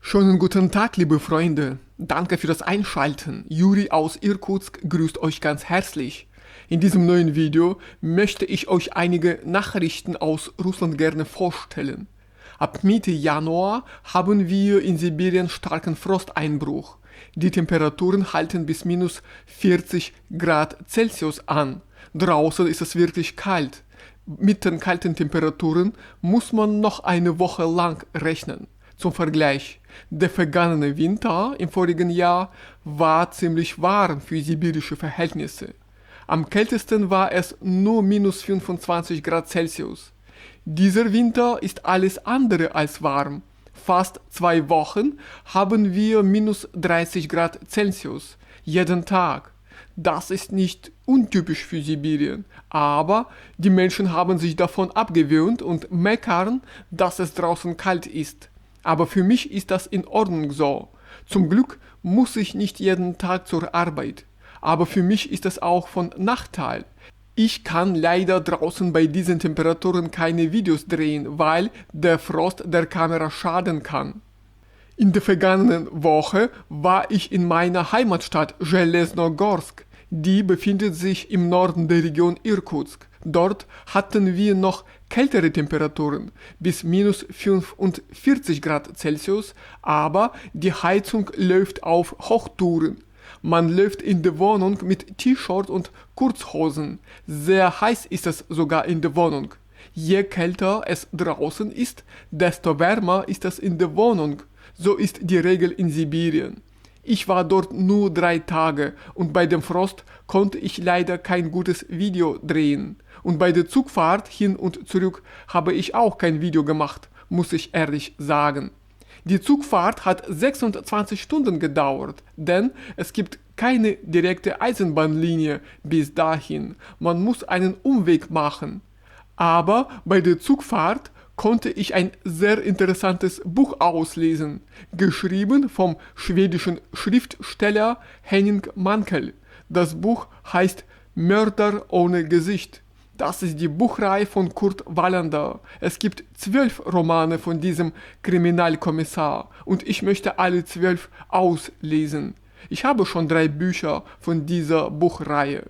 Schönen guten Tag, liebe Freunde. Danke für das Einschalten. Juri aus Irkutsk grüßt euch ganz herzlich. In diesem neuen Video möchte ich euch einige Nachrichten aus Russland gerne vorstellen. Ab Mitte Januar haben wir in Sibirien starken Frosteinbruch. Die Temperaturen halten bis minus 40 Grad Celsius an. Draußen ist es wirklich kalt. Mit den kalten Temperaturen muss man noch eine Woche lang rechnen. Zum Vergleich, der vergangene Winter im vorigen Jahr war ziemlich warm für sibirische Verhältnisse. Am kältesten war es nur minus 25 Grad Celsius. Dieser Winter ist alles andere als warm. Fast 2 Wochen haben wir minus 30 Grad Celsius, jeden Tag. Das ist nicht untypisch für Sibirien, aber die Menschen haben sich davon abgewöhnt und meckern, dass es draußen kalt ist. Aber für mich ist das in Ordnung so. Zum Glück muss ich nicht jeden Tag zur Arbeit. Aber für mich ist es auch von Nachteil. Ich kann leider draußen bei diesen Temperaturen keine Videos drehen, weil der Frost der Kamera schaden kann. In der vergangenen Woche war ich in meiner Heimatstadt Железногорск. Die befindet sich im Norden der Region Irkutsk. Dort hatten wir noch kältere Temperaturen, bis minus 45 Grad Celsius, aber die Heizung läuft auf Hochtouren. Man läuft in der Wohnung mit T-Shirt und Kurzhosen. Sehr heiß ist es sogar in der Wohnung. Je kälter es draußen ist, desto wärmer ist es in der Wohnung. So ist die Regel in Sibirien. Ich war dort nur 3 Tage und bei dem Frost konnte ich leider kein gutes Video drehen. Und bei der Zugfahrt hin und zurück habe ich auch kein Video gemacht, muss ich ehrlich sagen. Die Zugfahrt hat 26 Stunden gedauert, denn es gibt keine direkte Eisenbahnlinie bis dahin. Man muss einen Umweg machen. Aber bei der Zugfahrt konnte ich ein sehr interessantes Buch auslesen, geschrieben vom schwedischen Schriftsteller Henning Mankell. Das Buch heißt Mörder ohne Gesicht. Das ist die Buchreihe von Kurt Wallander. Es gibt 12 Romane von diesem Kriminalkommissar und ich möchte alle 12 auslesen. Ich habe schon 3 Bücher von dieser Buchreihe.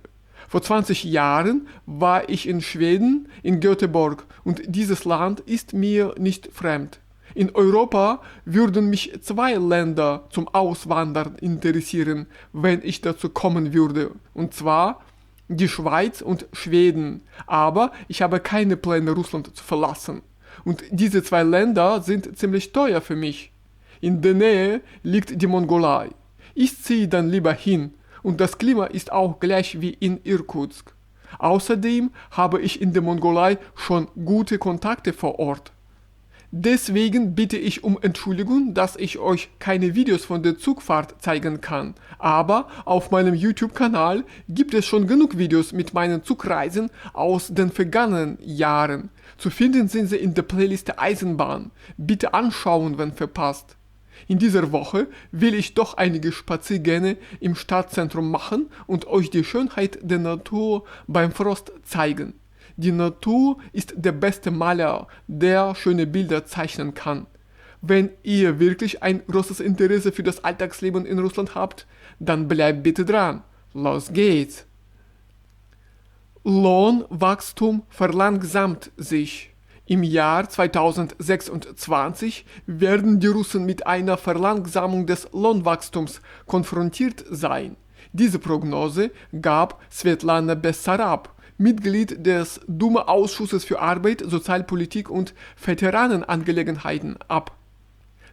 Vor 20 Jahren war ich in Schweden, in Göteborg, und dieses Land ist mir nicht fremd. In Europa würden mich 2 Länder zum Auswandern interessieren, wenn ich dazu kommen würde, und zwar die Schweiz und Schweden, aber ich habe keine Pläne, Russland zu verlassen. Und diese 2 Länder sind ziemlich teuer für mich. In der Nähe liegt die Mongolei. Ich ziehe dann lieber hin. Und das Klima ist auch gleich wie in Irkutsk. Außerdem habe ich in der Mongolei schon gute Kontakte vor Ort. Deswegen bitte ich um Entschuldigung, dass ich euch keine Videos von der Zugfahrt zeigen kann. Aber auf meinem YouTube-Kanal gibt es schon genug Videos mit meinen Zugreisen aus den vergangenen Jahren. Zu finden sind sie in der Playlist Eisenbahn. Bitte anschauen, wenn verpasst. In dieser Woche will ich doch einige Spaziergänge im Stadtzentrum machen und euch die Schönheit der Natur beim Frost zeigen. Die Natur ist der beste Maler, der schöne Bilder zeichnen kann. Wenn ihr wirklich ein großes Interesse für das Alltagsleben in Russland habt, dann bleibt bitte dran. Los geht's! Lohnwachstum verlangsamt sich. Im Jahr 2026 werden die Russen mit einer Verlangsamung des Lohnwachstums konfrontiert sein. Diese Prognose gab Svetlana Bessarab, Mitglied des Duma-Ausschusses für Arbeit, Sozialpolitik und Veteranenangelegenheiten, ab.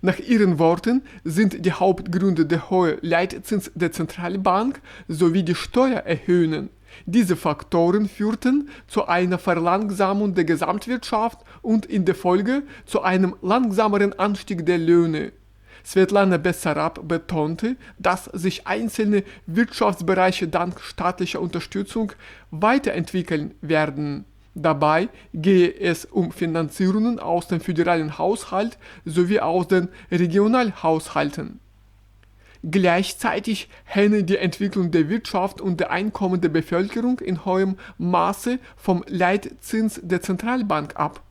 Nach ihren Worten sind die Hauptgründe der hohe Leitzins der Zentralbank sowie die Steuererhöhungen. Diese Faktoren führten zu einer Verlangsamung der Gesamtwirtschaft und in der Folge zu einem langsameren Anstieg der Löhne. Svetlana Bessarab betonte, dass sich einzelne Wirtschaftsbereiche dank staatlicher Unterstützung weiterentwickeln werden. Dabei gehe es um Finanzierungen aus dem föderalen Haushalt sowie aus den Regionalhaushalten. Gleichzeitig hänge die Entwicklung der Wirtschaft und der Einkommen der Bevölkerung in hohem Maße vom Leitzins der Zentralbank ab.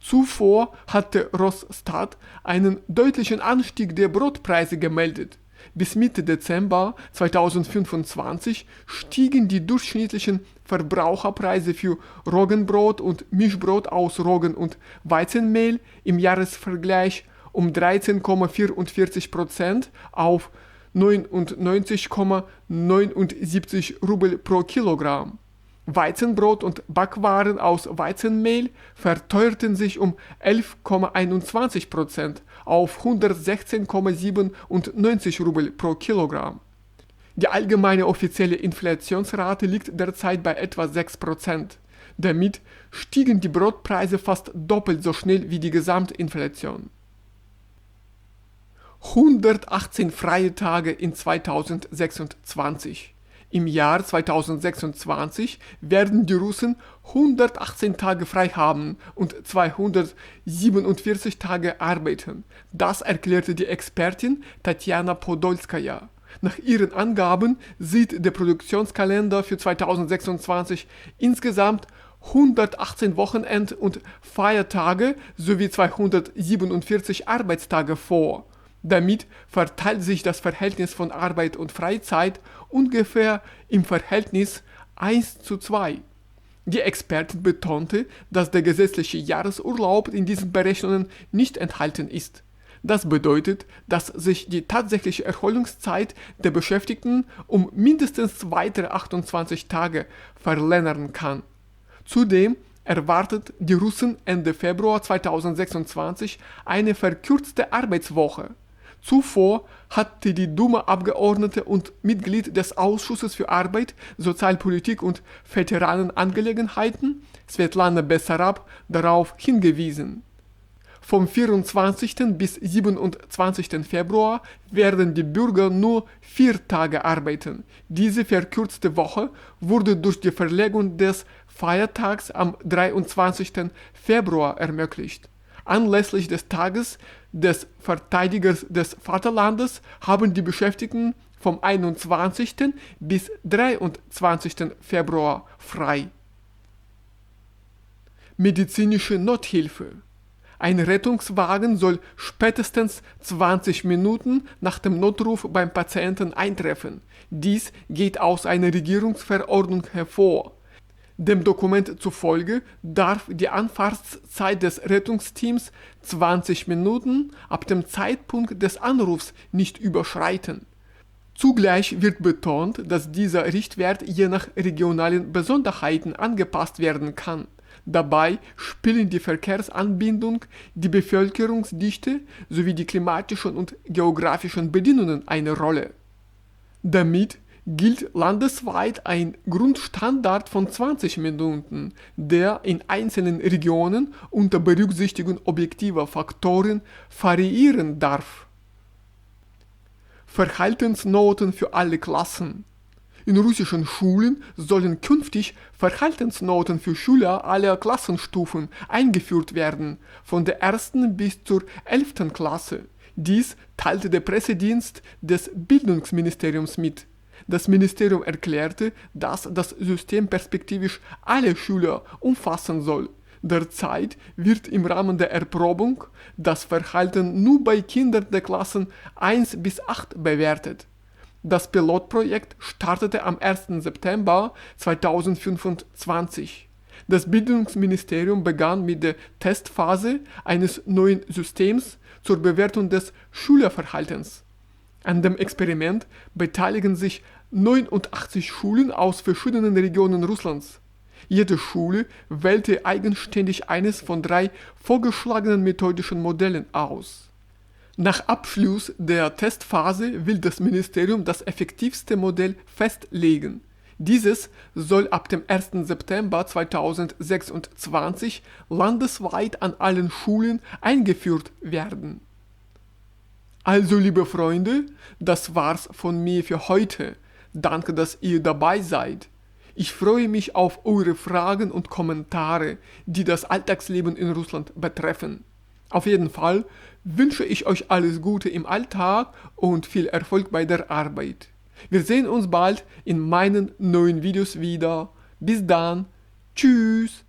Zuvor hatte Росстат einen deutlichen Anstieg der Brotpreise gemeldet. Bis Mitte Dezember 2025 stiegen die durchschnittlichen Verbraucherpreise für Roggenbrot und Mischbrot aus Roggen- und Weizenmehl im Jahresvergleich um 13,44% auf 99,79 Rubel pro Kilogramm. Weizenbrot und Backwaren aus Weizenmehl verteuerten sich um 11,21% auf 116,97 Rubel pro Kilogramm. Die allgemeine offizielle Inflationsrate liegt derzeit bei etwa 6%. Damit stiegen die Brotpreise fast doppelt so schnell wie die Gesamtinflation. 118 freie Tage in 2026. Im Jahr 2026 werden die Russen 118 Tage frei haben und 247 Tage arbeiten. Das erklärte die Expertin Tatjana Podolskaja. Nach ihren Angaben sieht der Produktionskalender für 2026 insgesamt 118 Wochenend- und Feiertage sowie 247 Arbeitstage vor. Damit verteilt sich das Verhältnis von Arbeit und Freizeit ungefähr im Verhältnis 1:2. Die Expertin betonte, dass der gesetzliche Jahresurlaub in diesen Berechnungen nicht enthalten ist. Das bedeutet, dass sich die tatsächliche Erholungszeit der Beschäftigten um mindestens weitere 28 Tage verlängern kann. Zudem erwartet die Russen Ende Februar 2026 eine verkürzte Arbeitswoche. Zuvor hatte die Duma-Abgeordnete und Mitglied des Ausschusses für Arbeit, Sozialpolitik und Veteranenangelegenheiten, Svetlana Bessarab, darauf hingewiesen. Vom 24. bis 27. Februar werden die Bürger nur 4 Tage arbeiten. Diese verkürzte Woche wurde durch die Verlegung des Feiertags am 23. Februar ermöglicht. Anlässlich des Tages des Verteidigers des Vaterlandes haben die Beschäftigten vom 21. bis 23. Februar frei. Medizinische Nothilfe. Ein Rettungswagen soll spätestens 20 Minuten nach dem Notruf beim Patienten eintreffen. Dies geht aus einer Regierungsverordnung hervor. Dem Dokument zufolge darf die Anfahrtszeit des Rettungsteams 20 Minuten ab dem Zeitpunkt des Anrufs nicht überschreiten. Zugleich wird betont, dass dieser Richtwert je nach regionalen Besonderheiten angepasst werden kann. Dabei spielen die Verkehrsanbindung, die Bevölkerungsdichte sowie die klimatischen und geografischen Bedingungen eine Rolle. Damit gilt landesweit ein Grundstandard von 20 Minuten, der in einzelnen Regionen unter Berücksichtigung objektiver Faktoren variieren darf. Verhaltensnoten für alle Klassen. In russischen Schulen sollen künftig Verhaltensnoten für Schüler aller Klassenstufen eingeführt werden, von der 1. bis zur 11. Klasse. Dies teilte der Pressedienst des Bildungsministeriums mit. Das Ministerium erklärte, dass das System perspektivisch alle Schüler umfassen soll. Derzeit wird im Rahmen der Erprobung das Verhalten nur bei Kindern der Klassen 1 bis 8 bewertet. Das Pilotprojekt startete am 1. September 2025. Das Bildungsministerium begann mit der Testphase eines neuen Systems zur Bewertung des Schülerverhaltens. An dem Experiment beteiligen sich 89 Schulen aus verschiedenen Regionen Russlands. Jede Schule wählte eigenständig eines von 3 vorgeschlagenen methodischen Modellen aus. Nach Abschluss der Testphase will das Ministerium das effektivste Modell festlegen. Dieses soll ab dem 1. September 2026 landesweit an allen Schulen eingeführt werden. Also, liebe Freunde, das war's von mir für heute. Danke, dass ihr dabei seid. Ich freue mich auf eure Fragen und Kommentare, die das Alltagsleben in Russland betreffen. Auf jeden Fall wünsche ich euch alles Gute im Alltag und viel Erfolg bei der Arbeit. Wir sehen uns bald in meinen neuen Videos wieder. Bis dann. Tschüss.